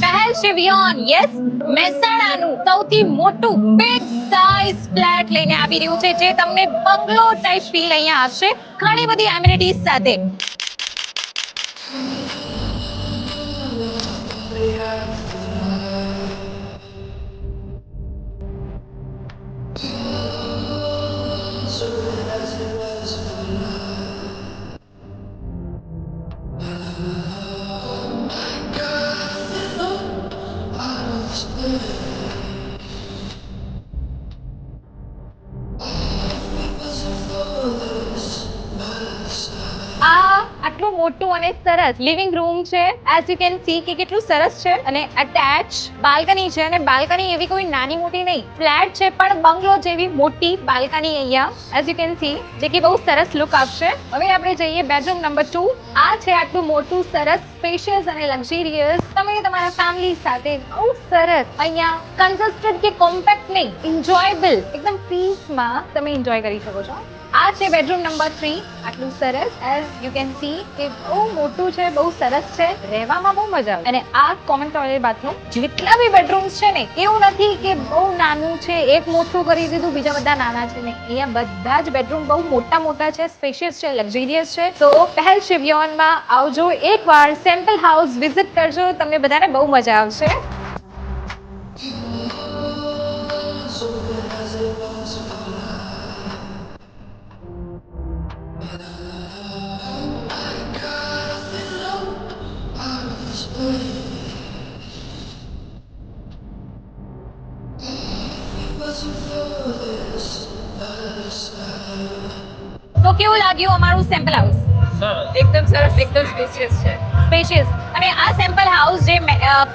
પહેલ શિવિયોન યસ મહેસાણાનું સૌથી મોટું બિગ સાઇઝ ફ્લેટ લઈને આવી રહ્યું છે જે તમને બંગલો ટાઈપ ફીલ અહીંયા આવશે ઘણી બધી એમિનિટીઝ સાથે. આટલું મોટું અને સરસ લિવિંગ રૂમ છે એઝ યુ કેન સી કે કેટલું સરસ છે અને અટેચ બાલ્કની છે અને બાલ્કની એવી કોઈ નાની મોટી નહીં ફ્લેટ છે પણ બંગલો જેવી મોટી બાલ્કની અહીંયા એઝ યુ કેન સી જે કે બહુ સરસ લુક આપશે. હવે આપણે જઈએ બેડરૂમ નંબર 2. આ છે આટલું મોટું સરસ સ્પેશિયસ અને લક્ઝરિયસ તમે તમારા ફેમિલી સાથે બહુ સરસ અહીંયા કન્સિસ્ટન્ટ કે કોમ્પેક્ટ નહીં એન્જોયેબલ એકદમ પીસમાં તમે એન્જોય કરી શકો છો. આ છે બેડરૂમ નંબર 3. આટલું સરસ એઝ યુ કેન સી કે બહુ મોટું છે બહુ સરસ છે રહેવામાં બહુ મજા આવે. અને આ કોમન ટોયલેટ બાથરૂમ જેટલા બી બેડરૂમ્સ છે ને એવું નથી કે બહુ નાનું છે એક મોટું કરી દીધું બીજા બધા નાના છે ને અહીંયા બધા જ બેડરૂમ બહુ મોટા મોટા છે સ્પેશિયસ છે લક્ઝરિયસ છે. તો પહેલ શિવિયોનમાં આવજો એકવાર સેમ્પલ હાઉસ વિઝિટ કરજો તમને બધાને બહુ મજા આવશે. તો કેવું લાગ્યું અમારું સેમ્પલ હાઉસ? એકદમ સરસ એકદમ સ્પેશિયસ છે. સ્પેશિયસ અને આ સેમ્પલ હાઉસ જે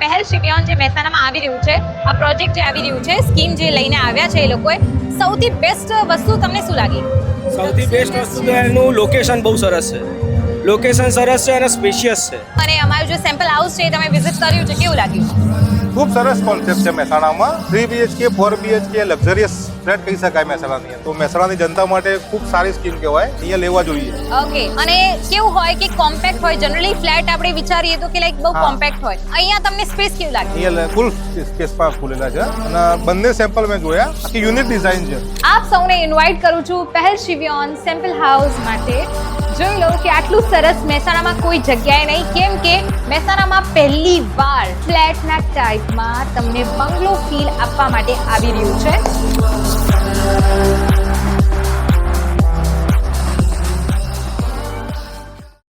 પહેલ શિવિયોન જે મહેસાણામાં આવી રહ્યું છે આ પ્રોજેક્ટ જે આવી રહ્યું છે સ્કીમ જે લઈને આવ્યા છે એ લોકોએ સૌથી બેસ્ટ વસ્તુ તમને શું લાગી? સૌથી બેસ્ટ વસ્તુ તો એનું લોકેશન બહુ સરસ છે. લોકેશન સરસ છે અને સ્પેશિયસ છે. અને અમારું જે સેમ્પલ હાઉસ છે તમે વિઝિટ કર્યું છે કેવું લાગ્યું? ખૂબ સરસ કોન્સેપ્ટ છે મહેસાણામાં 3 BHK 4 BHK લક્ઝરિયસ ફ્લેટ કહી શકાય મહેસાણાની. તો મહેસાણાની જનતા માટે ખૂબ સારી સ્કીમ કહેવાય અહીંયા લેવા જોઈએ. ઓકે અને કેવું હોય કે કોમ્પેક્ટ હોય જનરલી ફ્લેટ આપણે વિચારીએ તો કે લાઈક બહુ કોમ્પેક્ટ હોય અહીંયા તમને સ્પેસ કેવું લાગે? અહીંયા ફૂલ સ્પેસમાં ખુલેલા છે અને બંને સેમ્પલ મેં જોયા આખી યુનિક ડિઝાઇન છે. આપ સૌને ઇન્વાઇટ કરું છું પહેલ શિવિયોન સેમ્પલ હાઉસ માટે. જોઈ લો કે આટલું સરસ મહેસાણામાં કોઈ જગ્યાએ નહીં કેમ કે મહેસાણામાં પહેલી વાર ફ્લેટના ટાઈપમાં તમને બંગલો ફીલ આપવા માટે આવી રહ્યું છે.